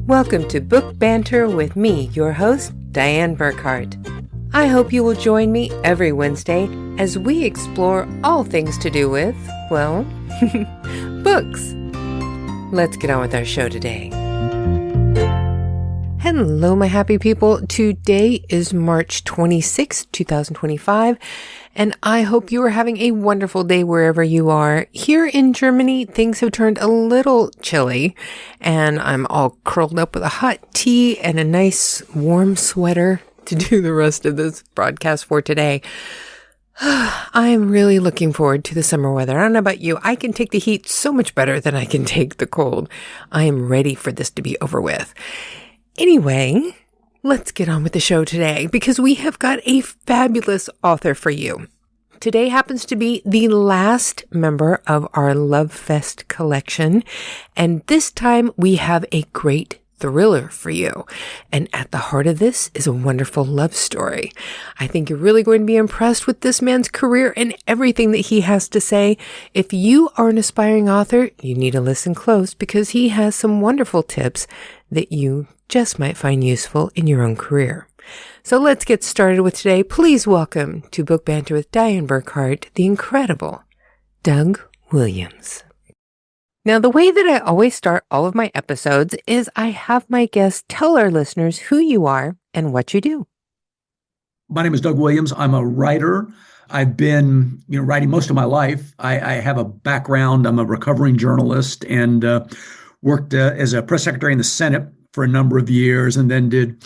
Welcome to Book Banter with me, your host, Dianne Burkhart. I hope you will join me every Wednesday as we explore all things to do with, well, books. Let's get on with our show today. Hello, my happy people. Today is March 26th, 2025, and I hope you are having a wonderful day wherever you are. Here in Germany, things have turned a little chilly, and I'm all curled up with a hot tea and a nice warm sweater to do the rest of this broadcast for today. I am really looking forward to the summer weather. I don't know about you. I can take the heat so much better than I can take the cold. I am ready for this to be over with. Anyway, let's get on with the show today because we have got a fabulous author for you. Today happens to be the last member of our Lovefest collection, and this time we have a great thriller for you. And at the heart of this is a wonderful love story. I think you're really going to be impressed with this man's career and everything that he has to say. If you are an aspiring author, you need to listen close because he has some wonderful tips that you just might find useful in your own career. So let's get started with today. Please welcome to Book Banter with Dianne Burkhart, the incredible Doug Williams. Now, the way that I always start all of my episodes is I have my guests tell our listeners who you are and what you do. My name is Doug Williams. I'm a writer. I've been, writing most of my life. I have a background. I'm a recovering journalist and worked as a press secretary in the Senate for a number of years, and then did,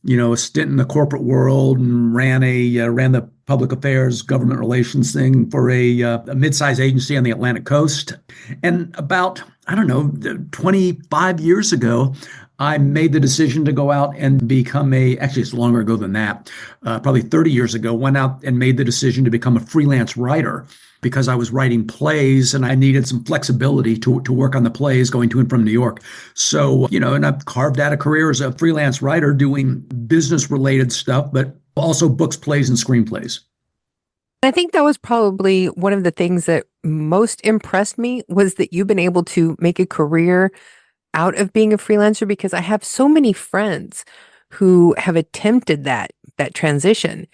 a stint in the corporate world and ran the public affairs government relations thing for a mid-sized agency on the Atlantic coast. And about, 25 years ago, I made the decision to go out and become actually it's longer ago than that, probably 30 years ago, went out and made the decision to become a freelance writer because I was writing plays and I needed some flexibility to work on the plays going to and from New York. So, and I've carved out a career as a freelance writer doing business related stuff, but also books, plays, and screenplays. I think that was probably one of the things that most impressed me was that you've been able to make a career out of being a freelancer, because I have so many friends who have attempted that transition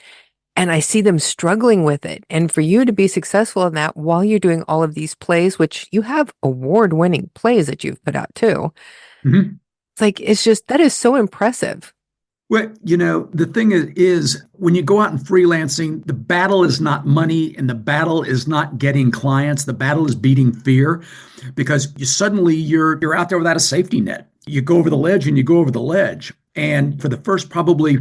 and I see them struggling with it. And for you to be successful in that while you're doing all of these plays, which you have award-winning plays that you've put out too. Mm-hmm. That is so impressive. Well, the thing is when you go out in freelancing, the battle is not money and the battle is not getting clients. The battle is beating fear, because you're out there without a safety net. You go over the ledge and you go over the ledge. And for the first probably,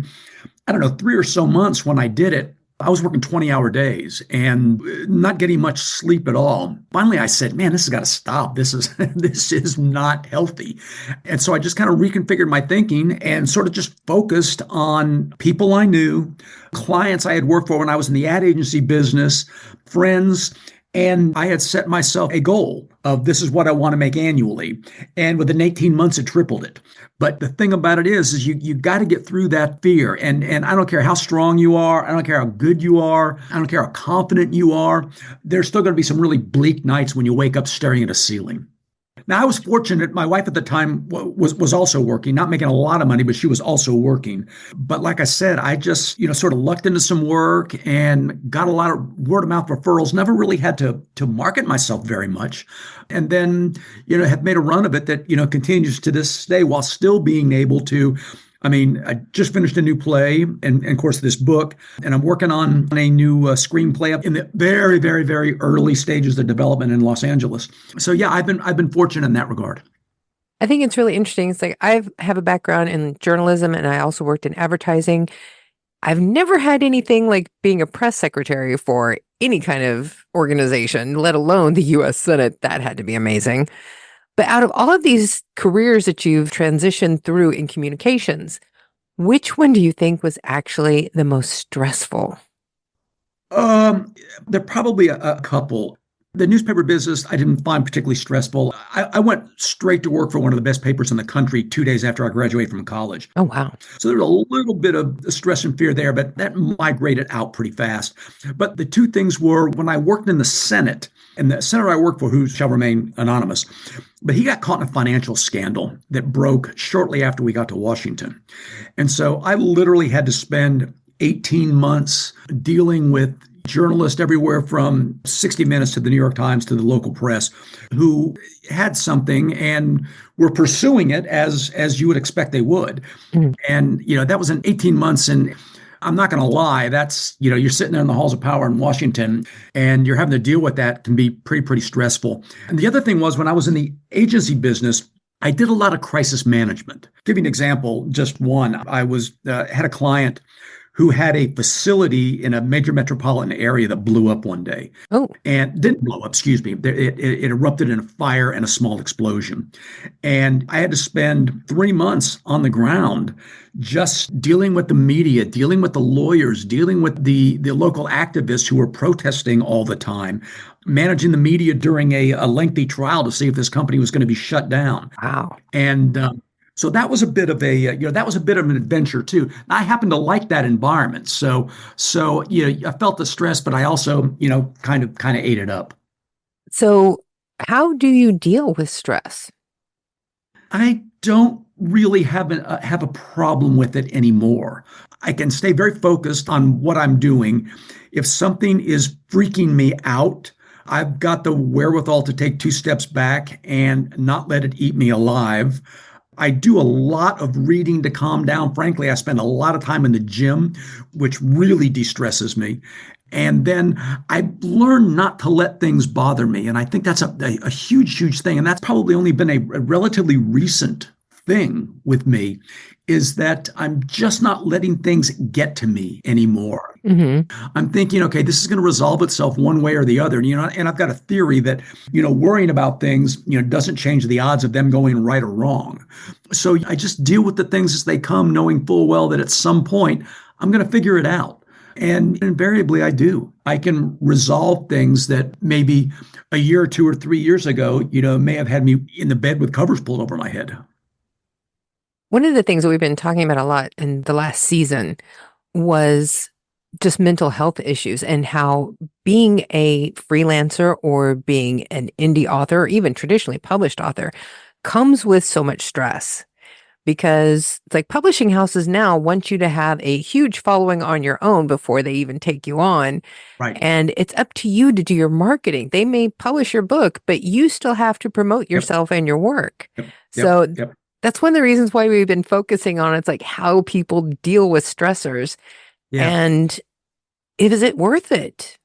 3 or so months when I did it, I was working 20-hour days and not getting much sleep at all. Finally, I said, man, this has got to stop. This is not healthy. And so I just kind of reconfigured my thinking and sort of just focused on people I knew, clients I had worked for when I was in the ad agency business, friends. And I had set myself a goal of this is what I want to make annually. And within 18 months, it tripled it. But the thing about it is you got to get through that fear. And I don't care how strong you are. I don't care how good you are. I don't care how confident you are. There's still going to be some really bleak nights when you wake up staring at a ceiling. Now, I was fortunate. My wife at the time was also working, not making a lot of money, but she was also working. But like I said, I just, sort of lucked into some work and got a lot of word of mouth referrals, never really had to market myself very much. And then, have made a run of it that, continues to this day while still being able to. I just finished a new play and of course, this book, and I'm working on a new screenplay in the very, very, very early stages of development in Los Angeles. So yeah, I've been fortunate in that regard. I think it's really interesting. It's like I have a background in journalism and I also worked in advertising. I've never had anything like being a press secretary for any kind of organization, let alone the U.S. Senate. That had to be amazing. But out of all of these careers that you've transitioned through in communications, which one do you think was actually the most stressful? There are probably a couple. The newspaper business, I didn't find particularly stressful. I went straight to work for one of the best papers in the country 2 days after I graduated from college. Oh, wow. So there was a little bit of stress and fear there, but that migrated out pretty fast. But the two things were when I worked in the Senate, and the senator I worked for, who shall remain anonymous, but he got caught in a financial scandal that broke shortly after we got to Washington. And so I literally had to spend 18 months dealing with journalists everywhere from 60 Minutes to the New York Times to the local press who had something and were pursuing it as you would expect they would. Mm. And, that was in 18 months. And I'm not going to lie, that's, you're sitting there in the halls of power in Washington and you're having to deal with that can be pretty stressful. And the other thing was when I was in the agency business, I did a lot of crisis management. Give you an example, just one. I had a client who had a facility in a major metropolitan area that blew up one day. Oh. And didn't blow up, excuse me. It erupted in a fire and a small explosion. And I had to spend 3 months on the ground just dealing with the media, dealing with the lawyers, dealing with the local activists who were protesting all the time, managing the media during a lengthy trial to see if this company was going to be shut down. Wow. And so that was a bit of an adventure too. I happen to like that environment. So I felt the stress, but I also, kind of ate it up. So how do you deal with stress? I don't really have a problem with it anymore. I can stay very focused on what I'm doing. If something is freaking me out, I've got the wherewithal to take 2 steps back and not let it eat me alive. I do a lot of reading to calm down. Frankly, I spend a lot of time in the gym, which really de-stresses me. And then I learned not to let things bother me. And I think that's a huge thing. And that's probably only been a relatively recent thing with me, is that I'm just not letting things get to me anymore. Mm-hmm. I'm thinking, okay, this is going to resolve itself one way or the other. And I've got a theory that, worrying about things, doesn't change the odds of them going right or wrong. So I just deal with the things as they come, knowing full well that at some point I'm going to figure it out. And invariably I do. I can resolve things that maybe a year or 2 or 3 years ago, may have had me in the bed with covers pulled over my head. One of the things that we've been talking about a lot in the last season was just mental health issues and how being a freelancer or being an indie author, or even traditionally published author, comes with so much stress. Because it's like publishing houses now want you to have a huge following on your own before they even take you on. Right. And it's up to you to do your marketing. They may publish your book, but you still have to promote yourself and your work. So that's one of the reasons why we've been focusing on it's like how people deal with stressors. And is it worth it?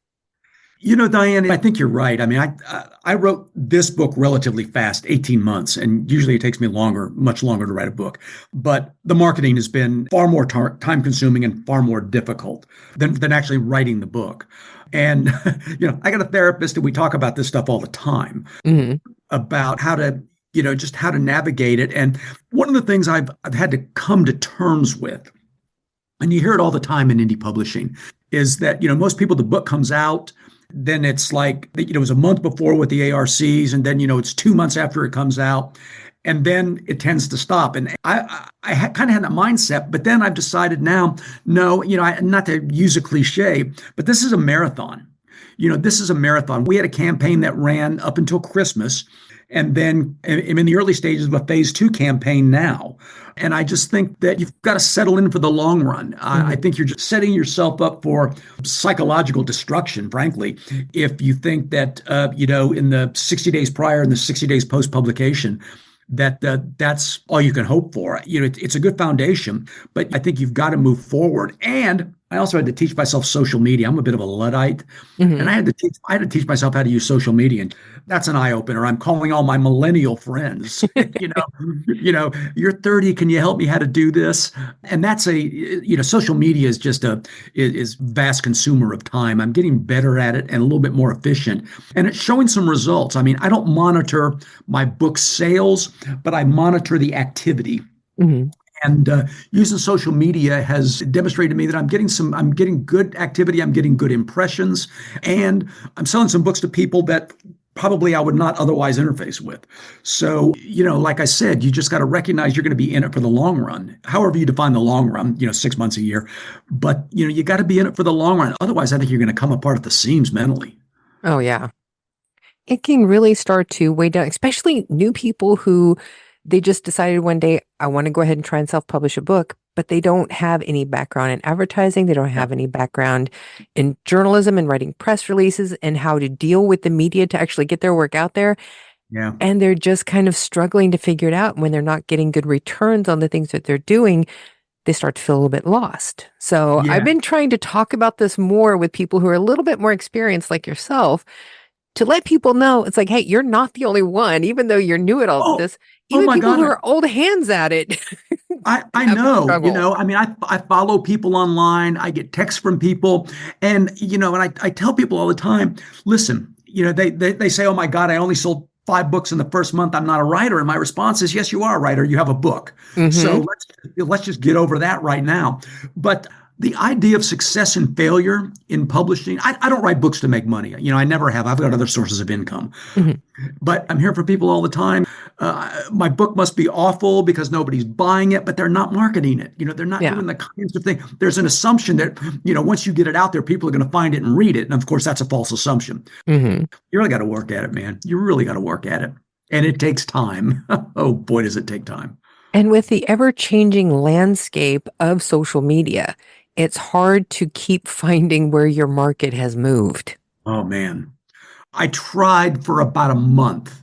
Dianne, I think you're right. I mean, I wrote this book relatively fast, 18 months, and usually it takes me much longer to write a book. But the marketing has been far more time consuming and far more difficult than actually writing the book. And, I got a therapist and we talk about this stuff all the time, mm-hmm. about how to, just how to navigate it. And one of the things I've had to come to terms with, and you hear it all the time in indie publishing, is that, most people, the book comes out, then it's like, it was a month before with the ARCs, and then, it's 2 months after it comes out, and then it tends to stop. And I kind of had that mindset, but then I've decided now, no, not to use a cliche, but this is a marathon. This is a marathon. We had a campaign that ran up until Christmas, and then I'm in the early stages of a phase 2 campaign now. And I just think that you've got to settle in for the long run. Mm-hmm. I think you're just setting yourself up for psychological destruction, frankly, if you think that, in the 60 days prior and the 60 days post-publication, that's all you can hope for. It's a good foundation, but I think you've got to move forward. And I also had to teach myself social media. I'm a bit of a Luddite, mm-hmm. and I had to teach myself how to use social media. And that's an eye opener. I'm calling all my millennial friends. You're 30. Can you help me how to do this? And that's social media is just is vast consumer of time. I'm getting better at it and a little bit more efficient, and it's showing some results. I mean, I don't monitor my book sales, but I monitor the activity. Mm-hmm. And using social media has demonstrated to me that I'm getting good activity, I'm getting good impressions, and I'm selling some books to people that probably I would not otherwise interface with. So, like I said, you just got to recognize you're going to be in it for the long run. However you define the long run, 6 months a year, but you got to be in it for the long run. Otherwise, I think you're going to come apart at the seams mentally. Oh, yeah. It can really start to weigh down, especially new people who they just decided one day, I want to go ahead and try and self-publish a book, but they don't have any background in advertising. They don't have any background in journalism and writing press releases and how to deal with the media to actually get their work out there. Yeah. And they're just kind of struggling to figure it out. When they're not getting good returns on the things that they're doing, they start to feel a little bit lost. So I've been trying to talk about this more with people who are a little bit more experienced like yourself, to let people know it's like, hey, you're not the only one, even though you're new at all this. Even my people God. who are old hands at it. I know, I mean, I follow people online. I get texts from people, and I tell people all the time, listen, they say, oh my God, I only sold 5 books in the first month. I'm not a writer. And my response is, yes, you are a writer. You have a book. Mm-hmm. So let's just get over that right now. But the idea of success and failure in publishing, I don't write books to make money. I never have. I've got other sources of income. Mm-hmm. But I'm hearing from people all the time, my book must be awful because nobody's buying it, but they're not marketing it. They're not doing the kinds of things. There's an assumption that, once you get it out there, people are going to find it and read it. And of course, that's a false assumption. Mm-hmm. You really got to work at it, man. You really got to work at it. And it takes time. Oh, boy, does it take time. And with the ever-changing landscape of social media, it's hard to keep finding where your market has moved. Oh, man. I tried for about a month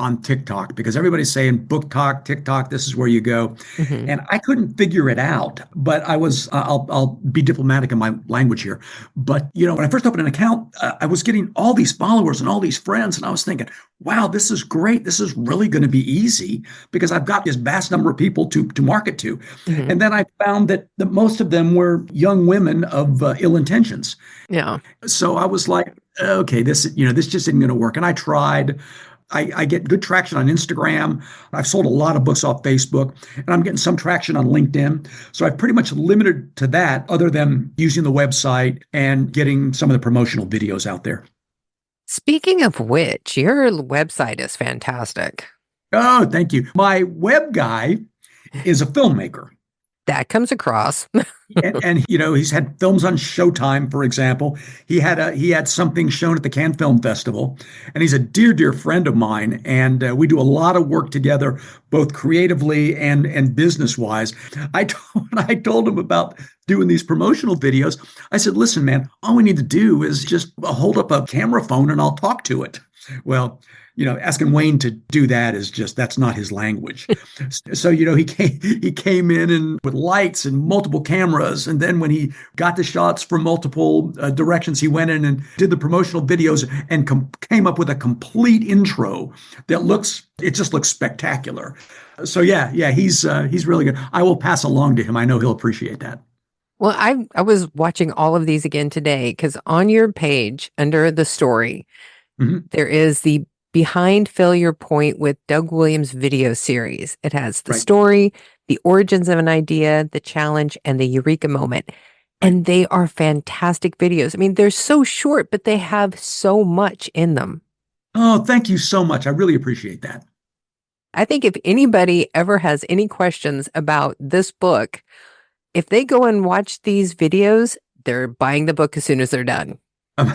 on TikTok because everybody's saying book talk, TikTok, this is where you go. Mm-hmm. And I couldn't figure it out, but I'll be diplomatic in my language here. But, when I first opened an account, I was getting all these followers and all these friends. And I was thinking, wow, this is great. This is really going to be easy because I've got this vast number of people to market to. Mm-hmm. And then I found that most of them were young women of ill intentions. Yeah. So I was like, okay, this just isn't going to work. And I tried. I get good traction on Instagram. I've sold a lot of books off Facebook, and I'm getting some traction on LinkedIn. So I've pretty much limited to that other than using the website and getting some of the promotional videos out there. Speaking of which, your website is fantastic. Oh, thank you. My web guy is a filmmaker. That comes across. and he's had films on Showtime, for example. He had something shown at the Cannes Film Festival, and he's a dear friend of mine. And we do a lot of work together, both creatively and business wise. I told him about doing these promotional videos. I said, listen, man, all we need to do is just hold up a camera phone and I'll talk to it. Well, asking Wayne to do that that's not his language. So, he came in and with lights and multiple cameras. And then when he got the shots from multiple directions, he went in and did the promotional videos and came up with a complete intro that just looks spectacular. So he's really good. I will pass along to him. I know he'll appreciate that. Well, I was watching all of these again today because on your page under the story, mm-hmm. there is the Behind Failure Point with Doug Williams video series. It has the story, the origins of an idea, the challenge, and the eureka moment. And they are fantastic videos. I mean, they're so short, but they have so much in them. Oh, thank you so much. I really appreciate that. I think if anybody ever has any questions about this book, if they go and watch these videos, they're buying the book as soon as they're done. I'm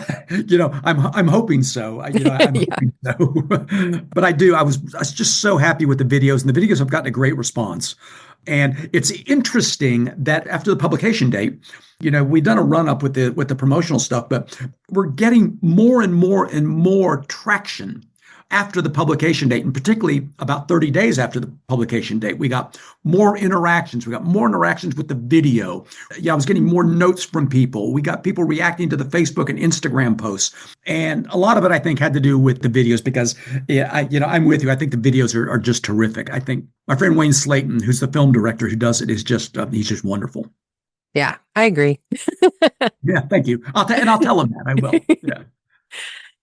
hoping so. I'm hoping so. But I was just so happy with the videos, and the videos have gotten a great response. And it's interesting that after the publication date, we've done a run up with the promotional stuff, but we're getting more and more and more traction after the publication date, and particularly about 30 days after the publication date. We got more interactions. We got more interactions with the video. I was getting more notes from people. We got people reacting to the Facebook and Instagram posts. And a lot of it, I think, had to do with the videos because, I'm with you. I think the videos are just terrific. I think my friend Wayne Slayton, who's the film director who does it, is just, he's just wonderful. Yeah, I agree. Yeah, thank you. I'll tell him that. I will. Yeah.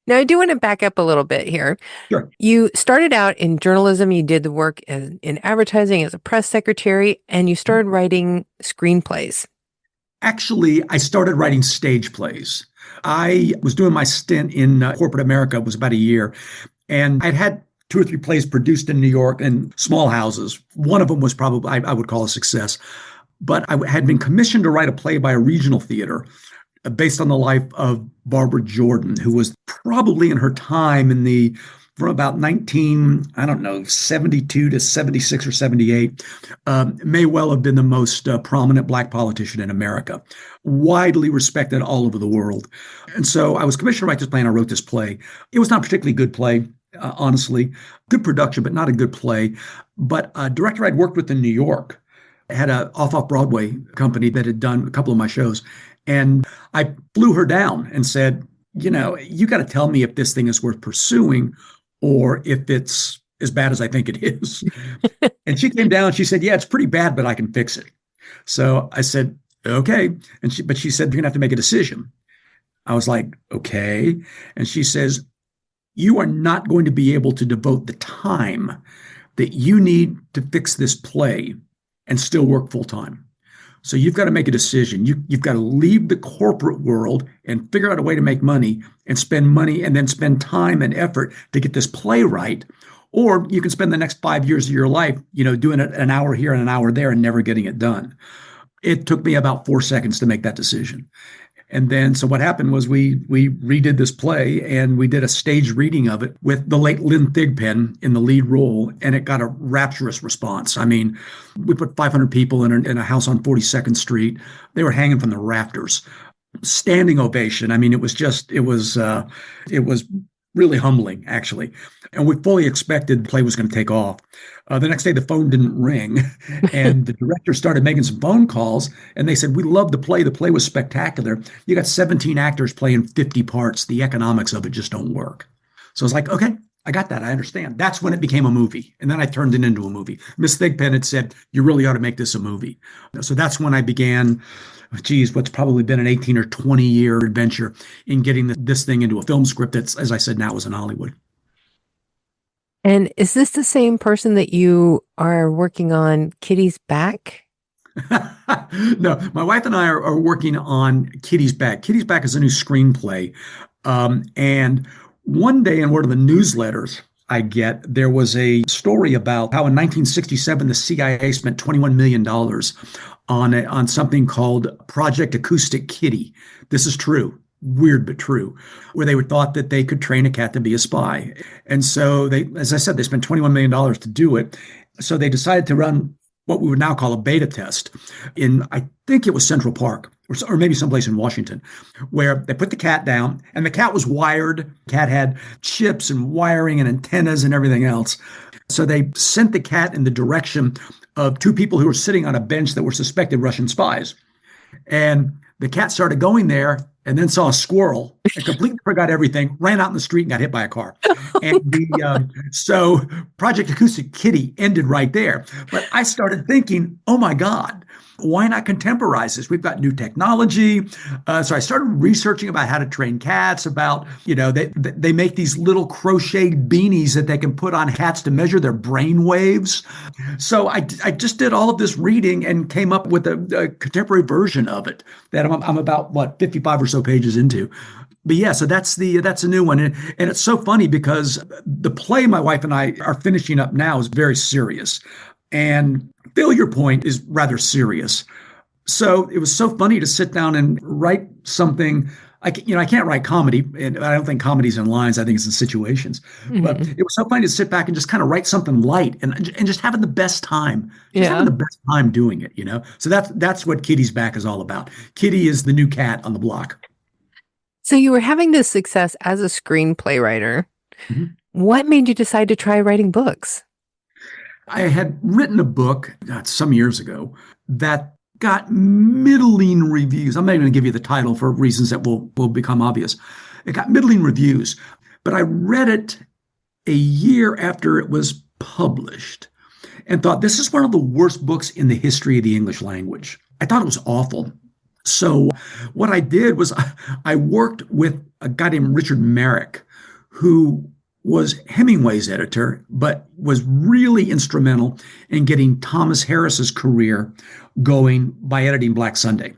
Now, I do want to back up a little bit here. Sure. You started out in journalism. You did the work in advertising as a press secretary, and you started writing screenplays. Actually, I started writing stage plays. I was doing my stint in corporate America, it was about a year, and I'd had two or three plays produced in New York in small houses. One of them was probably, I would call a success. But I had been commissioned to write a play by a regional theater based on the life of Barbara Jordan, who was probably in her time from about I don't know, 72 to 76 or 78, may well have been the most prominent Black politician in America, widely respected all over the world. And so I was commissioned to write this play, and I wrote this play. It was not a particularly good play, honestly. Good production, but not a good play. But a director I'd worked with in New York had an off-Broadway company that had done a couple of my shows. And I flew her down and said, you got to tell me if this thing is worth pursuing or if it's as bad as I think it is. And she came down, she said, yeah, it's pretty bad, but I can fix it. So I said, okay. But she said, you're going to have to make a decision. I was like, okay. And she says, you are not going to be able to devote the time that you need to fix this play and still work full time. So you've got to make a decision. You've got to leave the corporate world and figure out a way to make money and spend money and then spend time and effort to get this play right. Or you can spend the next 5 years of your life, doing it an hour here and an hour there and never getting it done. It took me about 4 seconds to make that decision. And then, so what happened was we redid this play and we did a staged reading of it with the late Lynn Thigpen in the lead role, and it got a rapturous response. I mean, we put 500 people in a house on 42nd Street. They were hanging from the rafters, standing ovation. I mean, it was really humbling, actually. And we fully expected the play was going to take off. The next day, the phone didn't ring, and the director started making some phone calls, and they said, we love the play. The play was spectacular. You got 17 actors playing 50 parts. The economics of it just don't work. So I was like, okay, I got that. I understand. That's when it became a movie. And then I turned it into a movie. Miss Thigpen had said, you really ought to make this a movie. So that's when I began, what's probably been an 18 or 20 year adventure in getting this thing into a film script that's, as I said, now is in Hollywood. And is this the same person that you are working on Kitty's Back? No, my wife and I are working on Kitty's Back. Kitty's Back is a new screenplay. And one day in one of the newsletters I get, there was a story about how in 1967, the CIA spent $21 million on something called Project Acoustic Kitty. This is true. Weird but true, where they thought that they could train a cat to be a spy. And so they, as I said, they spent $21 million to do it. So they decided to run what we would now call a beta test in, I think it was Central Park or maybe someplace in Washington, where they put the cat down and the cat was wired. The cat had chips and wiring and antennas and everything else. So they sent the cat in the direction of two people who were sitting on a bench that were suspected Russian spies. And the cat started going there and then saw a squirrel and completely forgot everything, ran out in the street and got hit by a car. And so Project Acoustic Kitty ended right there. But I started thinking, oh my God, why not contemporize this? We've got new technology. So I started researching about how to train cats, about, they make these little crocheted beanies that they can put on cats to measure their brain waves. So I just did all of this reading and came up with a contemporary version of it that I'm about, 55 or so pages into. But yeah, so that's a new one. And it's so funny because the play my wife and I are finishing up now is very serious. And Failure Point is rather serious. So it was so funny to sit down and write something. I can't write comedy, and I don't think comedy's in lines. I think it's in situations. Mm-hmm. But it was so funny to sit back and just kind of write something light and just having the best time. Having the best time doing it, So that's what Kitty's Back is all about. Kitty is the new cat on the block. So you were having this success as a screenplay writer. Mm-hmm. What made you decide to try writing books? I had written a book some years ago that got middling reviews. I'm not even going to give you the title for reasons that will become obvious. It got middling reviews, but I read it a year after it was published and thought, this is one of the worst books in the history of the English language. I thought it was awful. So what I did was I worked with a guy named Richard Merrick, who was Hemingway's editor, but was really instrumental in getting Thomas Harris's career going by editing Black Sunday.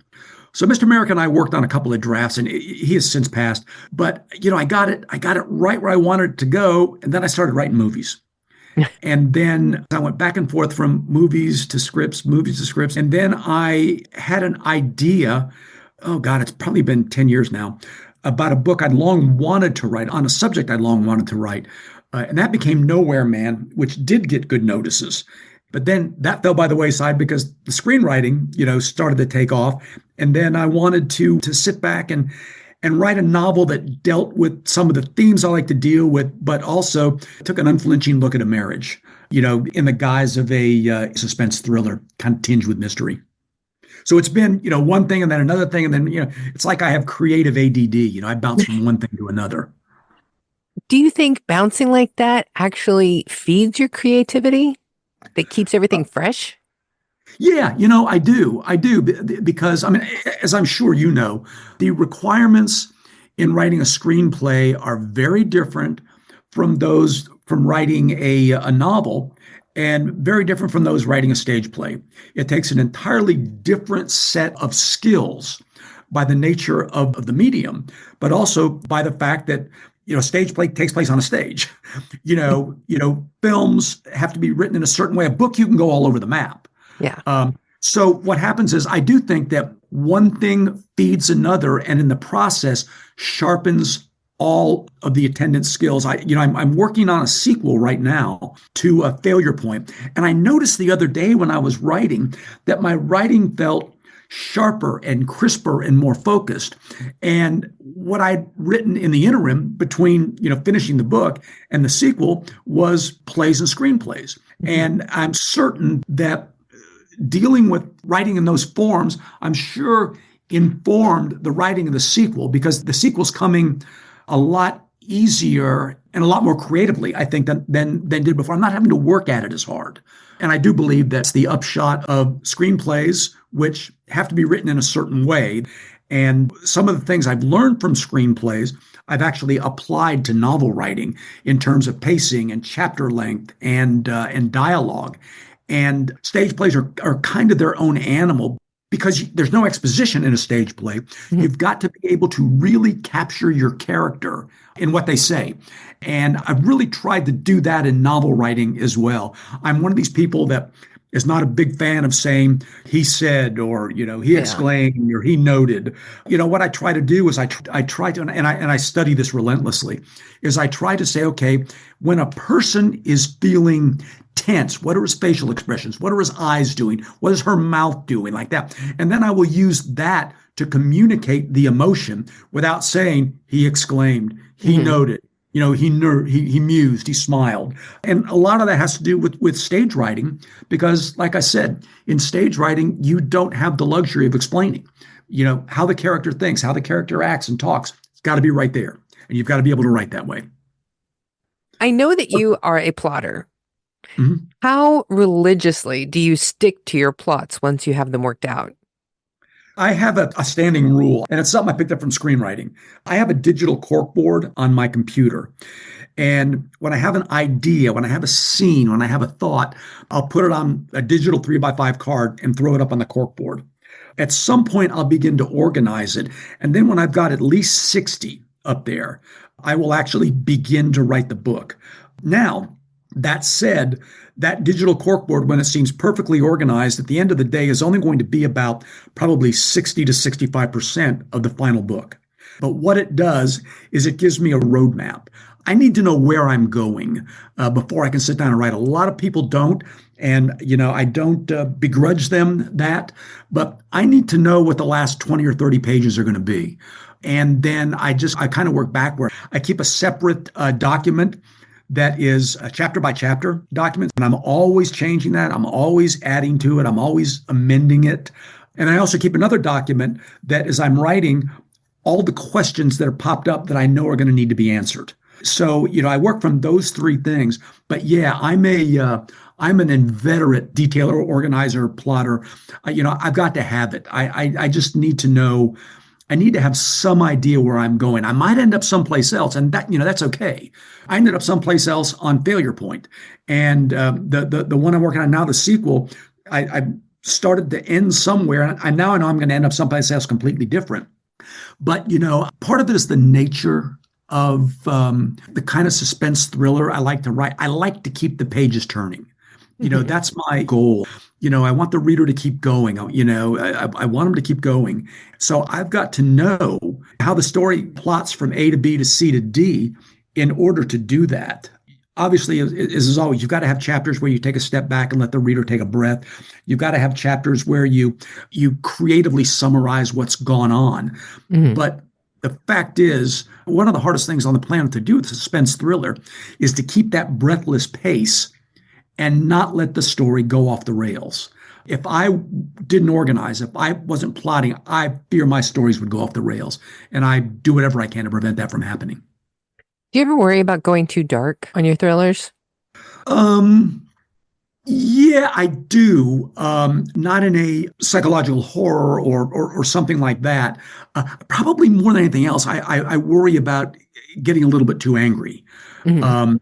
So Mr. America and I worked on a couple of drafts, and he has since passed. But I got it right where I wanted it to go, and then I started writing movies. And then I went back and forth from movies to scripts, and then I had an idea. Oh God, it's probably been 10 years now, about a book I'd long wanted to write on a subject I'd long wanted to write. And that became Nowhere Man, which did get good notices. But then that fell by the wayside because the screenwriting, started to take off. And then I wanted to sit back and write a novel that dealt with some of the themes I like to deal with, but also took an unflinching look at a marriage, in the guise of a suspense thriller, kind of tinged with mystery. So it's been, one thing and then another thing. And then, it's like I have creative ADD. I bounce from one thing to another. Do you think bouncing like that actually feeds your creativity? That keeps everything fresh? Yeah, I do. Because, as I'm sure you know, the requirements in writing a screenplay are very different from those from writing a novel, and very different from those writing a stage play. It takes an entirely different set of skills by the nature of the medium, but also by the fact that stage play takes place on a stage. Films have to be written in a certain way. A book, you can go all over the map. Yeah. So what happens is I do think that one thing feeds another, and in the process sharpens all of the attendant skills. I'm working on a sequel right now to a Failure Point, and I noticed the other day when I was writing that my writing felt sharper and crisper and more focused. And what I'd written in the interim between, finishing the book and the sequel was plays and screenplays. Mm-hmm. And I'm certain that dealing with writing in those forms, I'm sure informed the writing of the sequel, because the sequel's coming a lot easier and a lot more creatively, I think, than did before. I'm not having to work at it as hard. And I do believe that's the upshot of screenplays, which have to be written in a certain way. And some of the things I've learned from screenplays, I've actually applied to novel writing in terms of pacing and chapter length and dialogue. And stage plays are kind of their own animal, because there's no exposition in a stage play. Mm-hmm. You've got to be able to really capture your character in what they say. And I've really tried to do that in novel writing as well. I'm one of these people that is not a big fan of saying he said, or, he exclaimed, or he noted. What I try to do is I try to, and I study this relentlessly, is I try to say, okay, when a person is feeling tense, what are his facial expressions? What are his eyes doing? What is her mouth doing? Like that. And then I will use that to communicate the emotion without saying he exclaimed, he mm-hmm. noted, he mused, he smiled. And a lot of that has to do with stage writing, because like I said, in stage writing, you don't have the luxury of explaining, how the character thinks, how the character acts and talks. It's got to be right there. And you've got to be able to write that way. I know that you are a plotter. Mm-hmm. How religiously do you stick to your plots once you have them worked out? I have a standing rule, and it's something I picked up from screenwriting. I have a digital corkboard on my computer. And when I have an idea, when I have a scene, when I have a thought, I'll put it on a digital 3x5 card and throw it up on the corkboard. At some point, I'll begin to organize it. And then when I've got at least 60 up there, I will actually begin to write the book. Now, that said, that digital corkboard, when it seems perfectly organized, at the end of the day is only going to be about probably 60 to 65% of the final book. But what it does is it gives me a roadmap. I need to know where I'm going before I can sit down and write. A lot of people don't, and I don't begrudge them that, but I need to know what the last 20 or 30 pages are going to be. And then I kind of work backward. I keep a separate document that is a chapter by chapter document. And I'm always changing that. I'm always adding to it. I'm always amending it. And I also keep another document that as I'm writing, all the questions that are popped up that I know are going to need to be answered. So, I work from those three things. But yeah, I'm an inveterate detailer, organizer, plotter. I've got to have it. I just need to know I need to have some idea where I'm going. I might end up someplace else, and that's okay. I ended up someplace else on Failure Point, and the one I'm working on now, the sequel, I started to end somewhere, and now I know I'm going to end up someplace else completely different. But part of it is the nature of the kind of suspense thriller I like to write. I like to keep the pages turning. That's my goal. I want the reader to keep going. I want them to keep going. So I've got to know how the story plots from A to B to C to D in order to do that. Obviously, as always, you've got to have chapters where you take a step back and let the reader take a breath. You've got to have chapters where you creatively summarize what's gone on. Mm-hmm. But the fact is, one of the hardest things on the planet to do with a suspense thriller is to keep that breathless pace and not let the story go off the rails. If I didn't organize, if I wasn't plotting, I fear my stories would go off the rails. And I do whatever I can to prevent that from happening. Do you ever worry about going too dark on your thrillers? Yeah, I do. Not in a psychological horror or something like that. Probably more than anything else, I worry about getting a little bit too angry. Mm-hmm.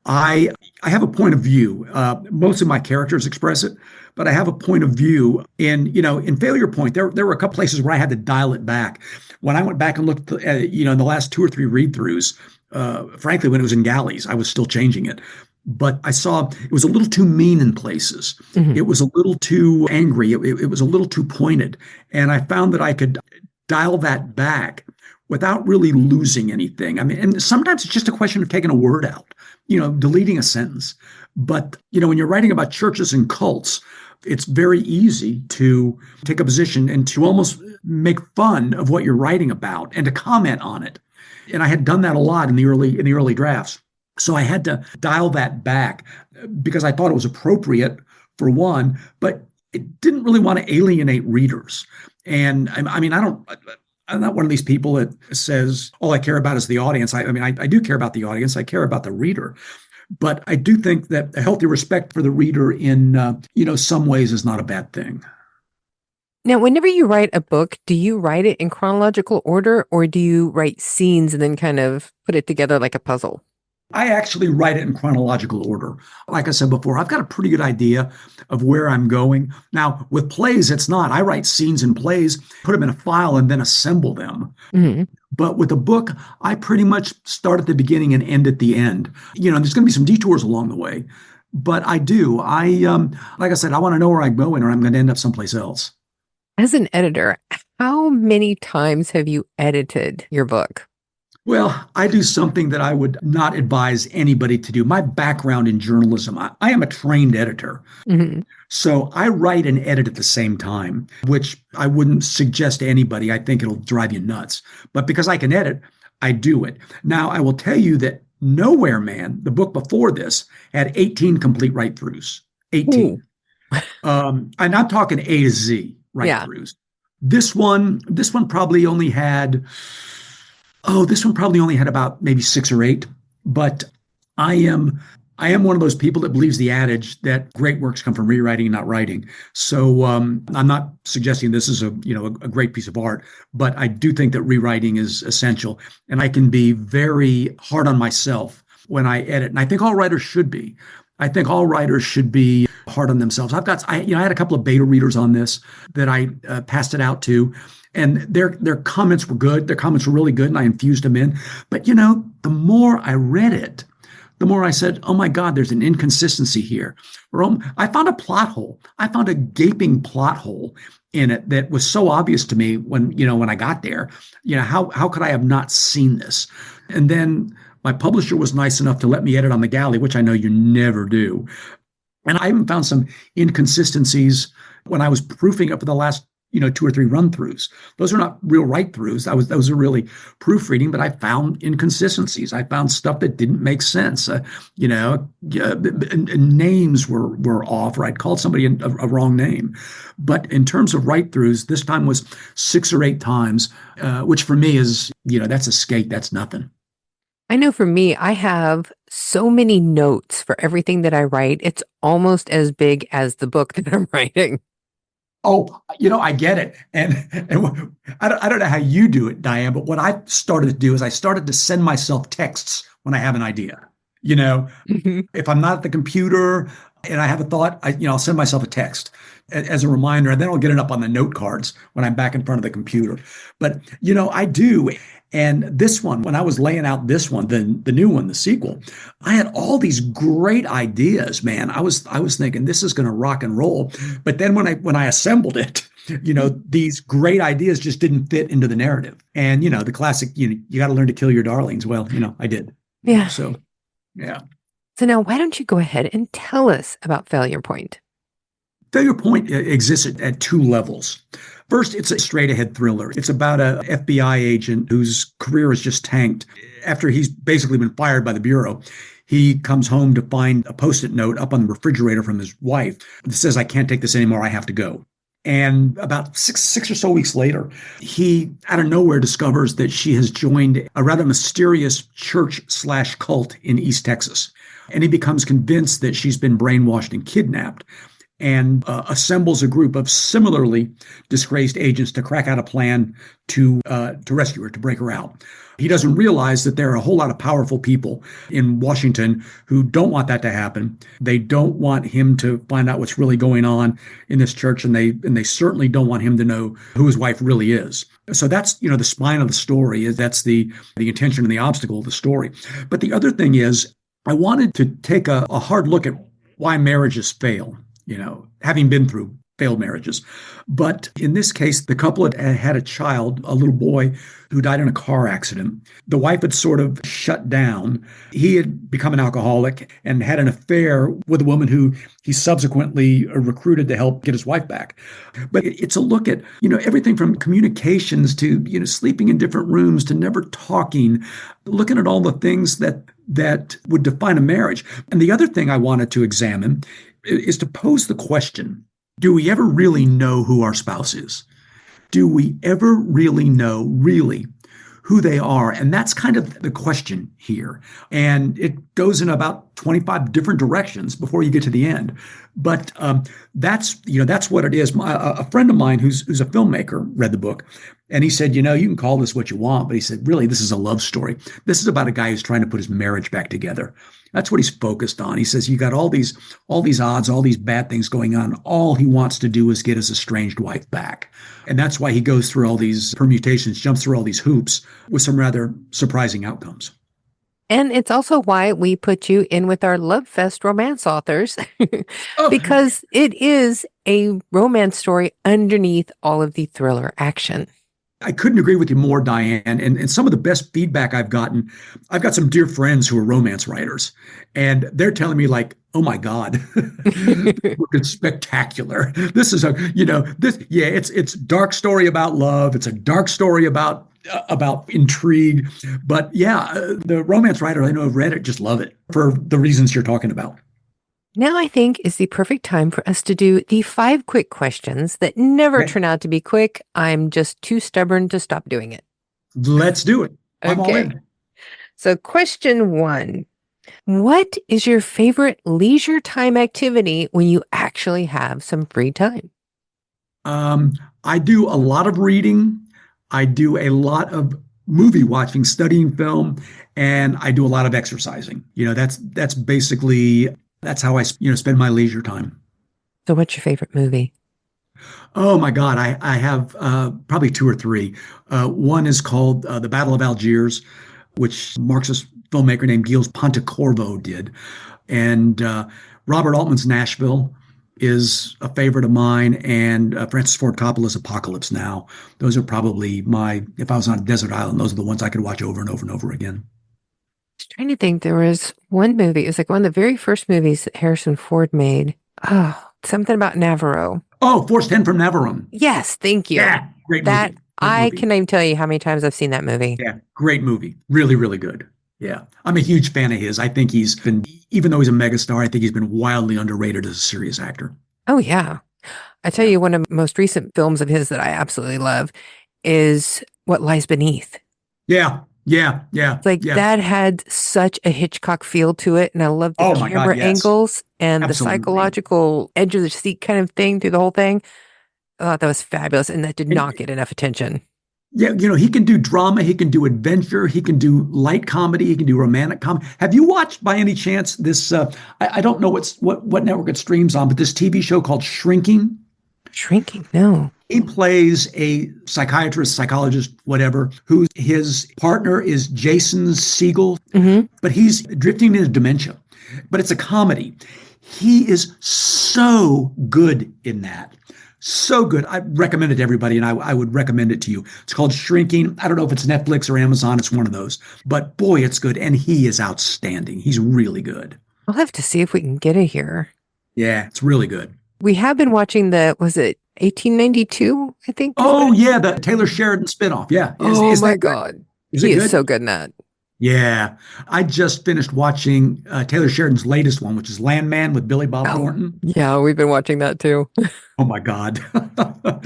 I have a point of view. Most of my characters express it, but I have a point of view. In Failure Point, there were a couple places where I had to dial it back. When I went back and looked at, in the last 2 or 3 read-throughs, frankly, when it was in galleys, I was still changing it. But I saw it was a little too mean in places. Mm-hmm. It was a little too angry. It was a little too pointed. And I found that I could dial that back without really losing anything. I mean, and sometimes it's just a question of taking a word out, deleting a sentence. But, when you're writing about churches and cults, it's very easy to take a position and to almost make fun of what you're writing about and to comment on it. And I had done that a lot in the early drafts. So I had to dial that back because I thought it was appropriate for one, but it didn't really want to alienate readers. And I mean, I'm not one of these people that says all I care about is the audience. I do care about the audience. I care about the reader. But I do think that a healthy respect for the reader in, some ways is not a bad thing. Now, whenever you write a book, do you write it in chronological order or do you write scenes and then kind of put it together like a puzzle? I actually write it in chronological order. Like I said before, I've got a pretty good idea of where I'm going. Now, with plays, it's not. I write scenes in plays, put them in a file, and then assemble them. Mm-hmm. But with a book, I pretty much start at the beginning and end at the end. There's going to be some detours along the way. But I do. Like I said, I want to know where I'm going or I'm going to end up someplace else. As an editor, how many times have you edited your book? Well, I do something that I would not advise anybody to do. My background in journalism, I am a trained editor. Mm-hmm. So I write and edit at the same time, which I wouldn't suggest to anybody. I think it'll drive you nuts. But because I can edit, I do it. Now, I will tell you that Nowhere Man, the book before this, had 18 complete write-throughs. 18. And I'm talking A to Z write-throughs. This one probably only had... this one probably only had about maybe 6 or 8, but I am one of those people that believes the adage that great works come from rewriting, not writing. So I'm not suggesting this is a great piece of art, but I do think that rewriting is essential, and I can be very hard on myself when I edit, and I think all writers should be. I think all writers should be hard on themselves. I had a couple of beta readers on this that I passed it out to. And their comments were good. Their comments were really good, and I infused them in. But, the more I read it, the more I said, oh, my God, there's an inconsistency here. Or I found a plot hole. I found a gaping plot hole in it that was so obvious to me when I got there. How could I have not seen this? And then my publisher was nice enough to let me edit on the galley, which I know you never do. And I even found some inconsistencies when I was proofing it for the last 2 or 3 run-throughs. Those are not real write-throughs. Those are really proofreading, but I found inconsistencies. I found stuff that didn't make sense. Names were off, or I'd called somebody a wrong name. But in terms of write-throughs, this time was 6 or 8 times, which for me is, that's a skate. That's nothing. I know for me, I have so many notes for everything that I write. It's almost as big as the book that I'm writing. Oh, I get it. And I don't know how you do it, Diane, but what I started to do is I started to send myself texts when I have an idea. You know, Mhm. if I'm not at the computer and I have a thought, I'll send myself a text as a reminder, and then I'll get it up on the note cards when I'm back in front of the computer. But I do. And this one, when I was laying out this one, the new one, the sequel, I had all these great ideas, man. I was thinking this is going to rock and roll. But then when I assembled it, these great ideas just didn't fit into the narrative. And the classic, you got to learn to kill your darlings. Well, I did. Yeah. So yeah. So now why don't you go ahead and tell us about Failure Point? Failure Point exists at two levels. First, it's a straight ahead thriller. It's about a FBI agent whose career has just tanked. After he's basically been fired by the Bureau, he comes home to find a Post-it note up on the refrigerator from his wife that says, "I can't take this anymore. I have to go." And about six or so weeks later, he out of nowhere discovers that she has joined a rather mysterious church/cult in East Texas. And he becomes convinced that she's been brainwashed and kidnapped, and assembles a group of similarly disgraced agents to crack out a plan to rescue her, to break her out. He doesn't realize that there are a whole lot of powerful people in Washington who don't want that to happen. They don't want him to find out what's really going on in this church, and they certainly don't want him to know who his wife really is. So that's the spine of the story. That's the intention and the obstacle of the story. But the other thing is, I wanted to take a hard look at why marriages fail. Having been through failed marriages. But in this case, the couple had a child, a little boy, who died in a car accident. The wife had sort of shut down. He had become an alcoholic and had an affair with a woman who he subsequently recruited to help get his wife back. But it's a look at, everything from communications to, sleeping in different rooms to never talking, looking at all the things that would define a marriage. And the other thing I wanted to examine is to pose the question, do we ever really know who our spouse is? Do we ever really know who they are? And that's kind of the question here. And it goes in about 25 different directions before you get to the end. But that's what it is. A friend of mine who's a filmmaker read the book, and he said, you can call this what you want, but he said, really, this is a love story. This is about a guy who's trying to put his marriage back together. That's what he's focused on. He says, you got all these odds, all these bad things going on. All he wants to do is get his estranged wife back. And that's why he goes through all these permutations, jumps through all these hoops with some rather surprising outcomes. And it's also why we put you in with our Lovefest romance authors, because it is a romance story underneath all of the thriller action. I couldn't agree with you more, Diane. And some of the best feedback I've gotten, I've got some dear friends who are romance writers, and they're telling me like, oh my God, it's spectacular. This is it's dark story about love. It's a dark story about intrigue. But the romance writer I know have read it, just love it for the reasons you're talking about. Now I think is the perfect time for us to do the 5 quick questions that never turn out to be quick. I'm just too stubborn to stop doing it. Let's do it. I'm all in. So question 1, what is your favorite leisure time activity when you actually have some free time? I do a lot of reading. I do a lot of movie watching, studying film, and I do a lot of exercising. That's basically, that's how I spend my leisure time. So what's your favorite movie? Oh my God, I have probably 2 or 3. One is called The Battle of Algiers, which Marxist filmmaker named Gilles Pontecorvo did. And Robert Altman's Nashville is a favorite of mine, and Francis Ford Coppola's Apocalypse Now. Those are probably if I was on a desert island, those are the ones I could watch over and over and over again. I was trying to think, there was one movie, it was like one of the very first movies that Harrison Ford made. Oh, something about Navarro. Oh, Force 10 from Navarone. Yes, thank you. Yeah, great movie. I cannot even tell you how many times I've seen that movie. Yeah, great movie. Really, really good. Yeah, I'm a huge fan of his. I think he's been, even though he's a megastar, I think he's been wildly underrated as a serious actor. Oh, yeah. I tell you, one of the most recent films of his that I absolutely love is What Lies Beneath. Yeah. That had such a Hitchcock feel to it, and I love the camera angles and the psychological edge of the seat kind of thing through the whole thing. thought that was fabulous, and that did And not get enough attention. yeah, he can do drama, he can do adventure, he can do light comedy, he can do romantic comedy. Have you watched by any chance this? I don't know what network it streams on, but this TV show called Shrinking. Shrinking, no. He plays a psychiatrist, psychologist, whatever, who his partner is Jason Segel, but he's drifting into dementia. But it's a comedy. He is so good in that. So good. I recommend it to everybody, and I would recommend it to you. It's called Shrinking. I don't know if it's Netflix or Amazon. It's one of those. But boy, it's good. And he is outstanding. He's really good. I'll have to see if we can get it here. Yeah, it's really good. We have been watching was it 1892, I think? Oh, yeah, the Taylor Sheridan spinoff. Yeah. Is my God. He is so good in that. Yeah. I just finished watching Taylor Sheridan's latest one, which is Landman with Billy Bob Thornton. Yeah, we've been watching that too. Oh, my God.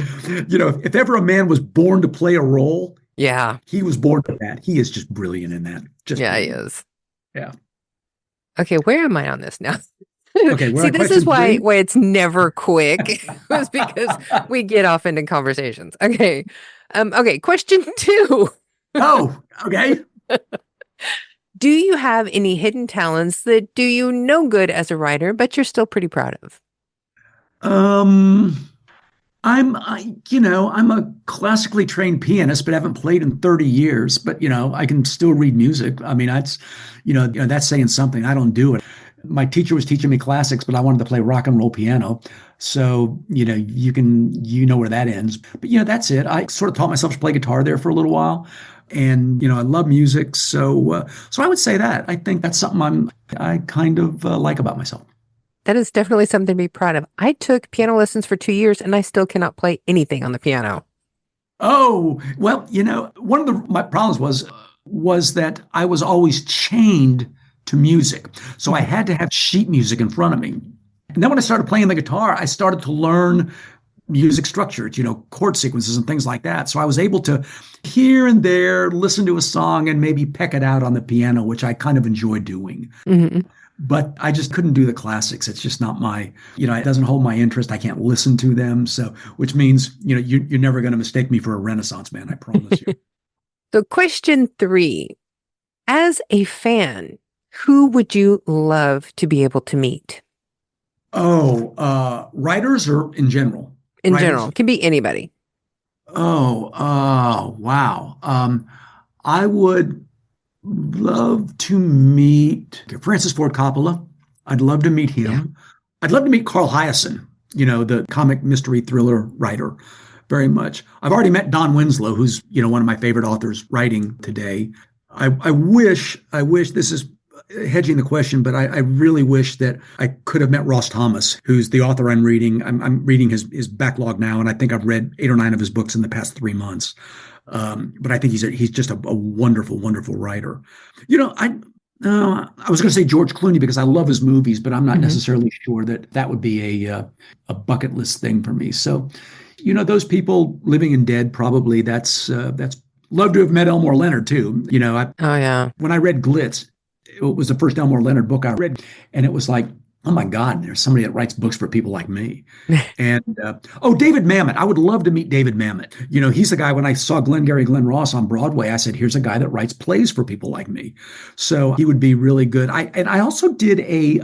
If ever a man was born to play a role, yeah, he was born for that. He is just brilliant in that. He is. Yeah. Okay, where am I on this now? Okay. See, this is why it's never quick. It's because we get off into conversations. Okay. Okay. Question 2. Oh, okay. Do you have any hidden talents that do you no good as a writer, but you're still pretty proud of? I'm a classically trained pianist, but haven't played in 30 years. But, I can still read music. I mean, that's saying something. I don't do it. My teacher was teaching me classics, but I wanted to play rock and roll piano. So, you know where that ends. But, that's it. I sort of taught myself to play guitar there for a little while. And, I love music. So I would say that. I think that's something I kind of like about myself. That is definitely something to be proud of. I took piano lessons for 2 years and I still cannot play anything on the piano. Oh, well, one of my problems was that I was always chained to music. So I had to have sheet music in front of me. And then when I started playing the guitar, I started to learn music structures, chord sequences and things like that. So I was able to here and there listen to a song and maybe peck it out on the piano, which I kind of enjoy doing. Mm-hmm. But I just couldn't do the classics. It's just not it doesn't hold my interest. I can't listen to them. So, which means, you're never going to mistake me for a Renaissance man. I promise you. So question 3, as a fan, who would you love to be able to meet? Oh, writers or in general? In general, can be anybody. Oh, wow. I would love to meet Francis Ford Coppola. I'd love to meet him. Yeah. I'd love to meet Carl Hiaasen, the comic mystery thriller writer, very much. I've already met Don Winslow, who's, one of my favorite authors writing today. I wish this is hedging the question, but I really wish that I could have met Ross Thomas, who's the author I'm reading. I'm reading his backlog now, and I think I've read 8 or 9 of his books in the past 3 months. But I think he's just a wonderful, wonderful writer. I was going to say George Clooney because I love his movies, but I'm not necessarily sure that would be a bucket list thing for me. So, those people, living and dead, probably that's love to have met Elmore Leonard too. When I read Glitz, it was the first Elmore Leonard book I read, and it was like, oh my God, there's somebody that writes books for people like me. And David Mamet. I would love to meet David Mamet. He's the guy, when I saw Glengarry Glen Ross on Broadway, I said, here's a guy that writes plays for people like me. So he would be really good. I also did a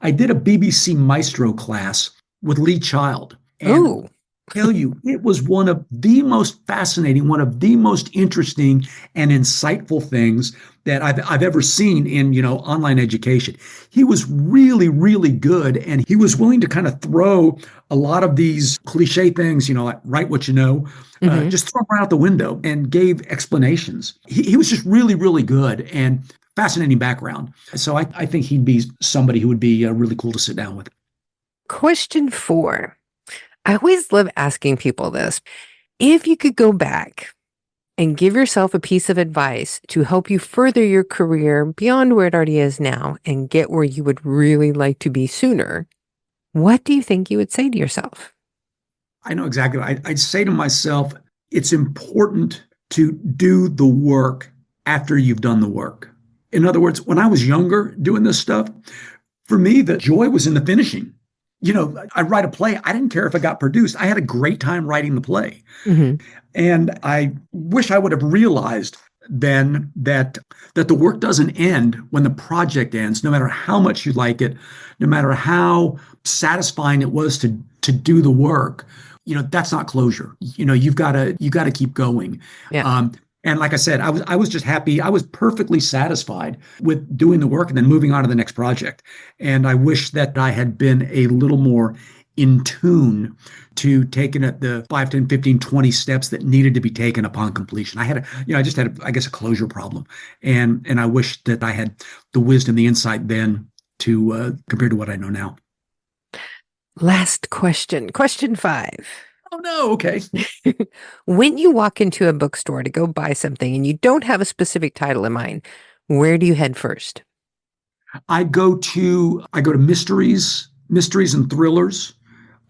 BBC Maestro class with Lee Child. And tell you, it was one of the most fascinating, one of the most interesting and insightful things that I've ever seen in, online education. He was really, really good. And he was willing to kind of throw a lot of these cliche things, like write what you know, just throw them right out the window and gave explanations. He was just really, really good and fascinating background. So I think he'd be somebody who would be really cool to sit down with. Question 4. I always love asking people this. If you could go back and give yourself a piece of advice to help you further your career beyond where it already is now and get where you would really like to be sooner, what do you think you would say to yourself? I know exactly. I'd say to myself, it's important to do the work after you've done the work. In other words, when I was younger doing this stuff, for me, the joy was in the finishing. I write a play. I didn't care if it got produced. I had a great time writing the play. Mm-hmm. And I wish I would have realized then that the work doesn't end when the project ends, no matter how much you like it, no matter how satisfying it was to do the work. That's not closure. You've got to keep going. Yeah. And like I said, I was just happy. I was perfectly satisfied with doing the work and then moving on to the next project. And I wish that I had been a little more in tune to taking it the 5, 10, 15, 20 steps that needed to be taken upon completion. I just had, I guess, a closure problem. And I wish that I had the wisdom, the insight then to compared to what I know now. Last question. Question 5. Oh, no. Okay. When you walk into a bookstore to go buy something and you don't have a specific title in mind, where do you head first? I go to mysteries and thrillers.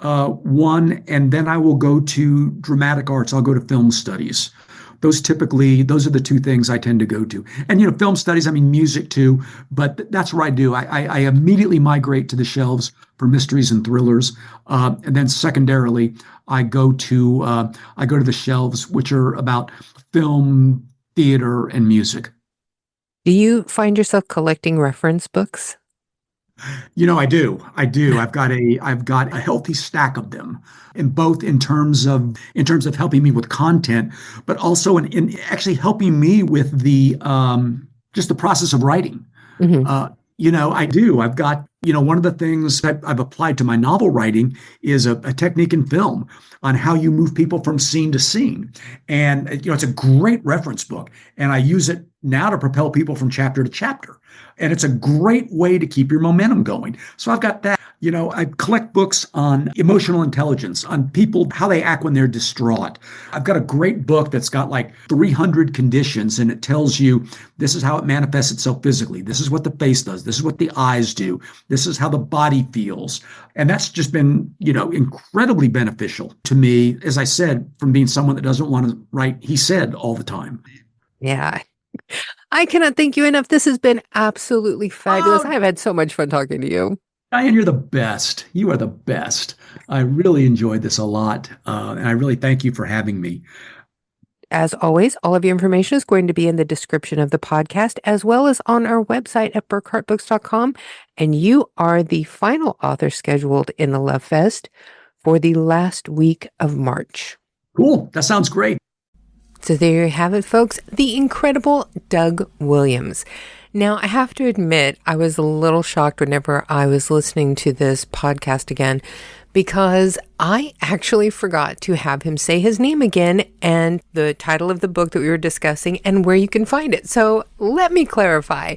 One, and then I will go to dramatic arts. I'll go to film studies. Those are the two things I tend to go to. And, film studies, I mean, music too, but that's what I do. I immediately migrate to the shelves for mysteries and thrillers. And then secondarily, I go to the shelves, which are about film, theater, and music. Do you find yourself collecting reference books? I do. I've got a healthy stack of them, in terms of helping me with content, but also in actually helping me with the just the process of writing. Mm-hmm. I do. I've got, one of the things I've applied to my novel writing is a technique in film on how you move people from scene to scene. And, it's a great reference book. And I use it now to propel people from chapter to chapter. And it's a great way to keep your momentum going. So I've got that. I collect books on emotional intelligence, on people, how they act when they're distraught. I've got a great book that's got like 300 conditions, and it tells you this is how it manifests itself physically. This is what the face does. This is what the eyes do. This is how the body feels. And that's just been, incredibly beneficial to me, as I said, from being someone that doesn't want to write he said all the time. Yeah. I cannot thank you enough. This has been absolutely fabulous. I've had so much fun talking to you. Dianne, you're the best. You are the best. I really enjoyed this a lot. And I really thank you for having me. As always, all of your information is going to be in the description of the podcast, as well as on our website at burkhartbooks.com. And you are the final author scheduled in the Lovefest for the last week of March. Cool. That sounds great. So there you have it, folks. The incredible Doug Williams. Now, I have to admit, I was a little shocked whenever I was listening to this podcast again, because I actually forgot to have him say his name again and the title of the book that we were discussing and where you can find it. So let me clarify.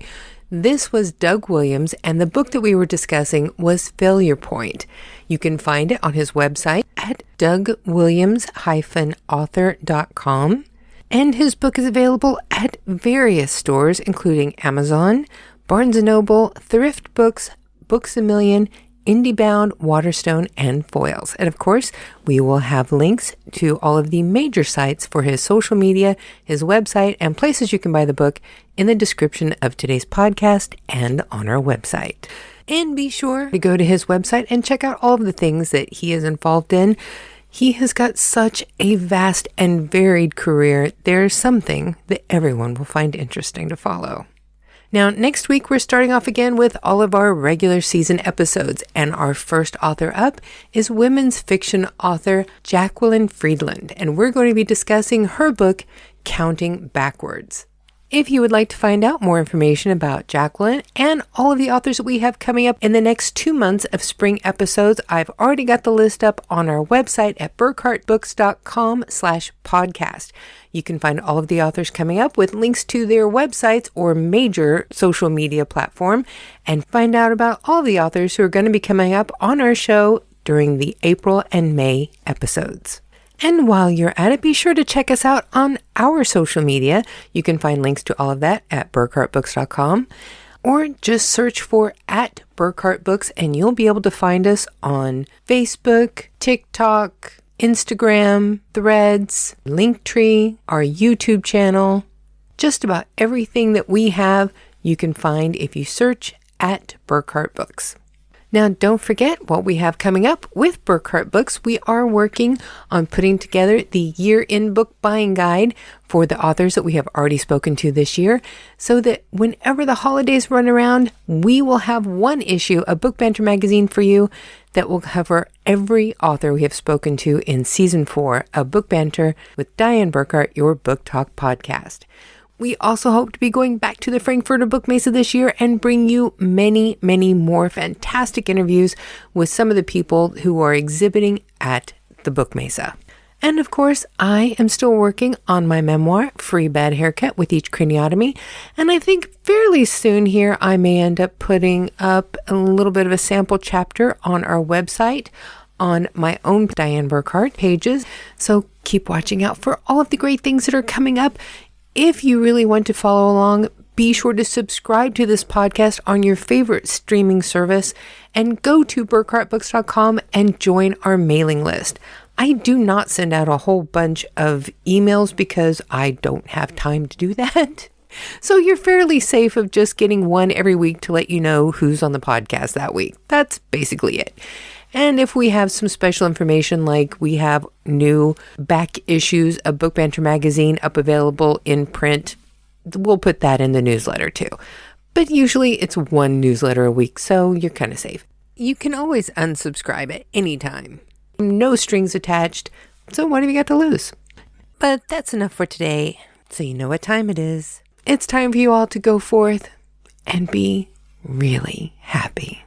This was Doug Williams, and the book that we were discussing was Failure Point. You can find it on his website at dougwilliams-author.com. And his book is available at various stores, including Amazon, Barnes & Noble, Thrift Books, Books A Million, IndieBound, Waterstone, and Foils. And of course, we will have links to all of the major sites for his social media, his website, and places you can buy the book in the description of today's podcast and on our website. And be sure to go to his website and check out all of the things that he is involved in. He has got such a vast and varied career. There's something that everyone will find interesting to follow. Now, next week, we're starting off again with all of our regular season episodes, and our first author up is women's fiction author Jacqueline Friedland, and we're going to be discussing her book, Counting Backwards. If you would like to find out more information about Jacqueline and all of the authors that we have coming up in the next 2 months of spring episodes, I've already got the list up on our website at burkhartbooks.com/podcast. You can find all of the authors coming up with links to their websites or major social media platform, and find out about all the authors who are going to be coming up on our show during the April and May episodes. And while you're at it, be sure to check us out on our social media. You can find links to all of that at burkhartbooks.com, or just search for @BurkhartBooks and you'll be able to find us on Facebook, TikTok, Instagram, Threads, Linktree, our YouTube channel. Just about everything that we have, you can find if you search @BurkhartBooks. Now, don't forget what we have coming up with Burkhart Books. We are working on putting together the year-end book buying guide for the authors that we have already spoken to this year, so that whenever the holidays run around, we will have one issue of Book Banter magazine for you that will cover every author we have spoken to in Season 4 of Book Banter with Dianne Burkhart, your Book Talk podcast. We also hope to be going back to the Frankfurter Book Mesa this year and bring you many, many more fantastic interviews with some of the people who are exhibiting at the Book Mesa. And of course, I am still working on my memoir, Free Bad Haircut with Each Craniotomy. And I think fairly soon here, I may end up putting up a little bit of a sample chapter on our website on my own Dianne Burkhart pages. So keep watching out for all of the great things that are coming up. If you really want to follow along, be sure to subscribe to this podcast on your favorite streaming service and go to burkhartbooks.com and join our mailing list. I do not send out a whole bunch of emails because I don't have time to do that. So you're fairly safe of just getting one every week to let you know who's on the podcast that week. That's basically it. And if we have some special information, like we have new back issues of Book Banter magazine up available in print, we'll put that in the newsletter too. But usually it's one newsletter a week, so you're kind of safe. You can always unsubscribe at any time. No strings attached, so what have you got to lose? But that's enough for today, so you know what time it is. It's time for you all to go forth and be really happy.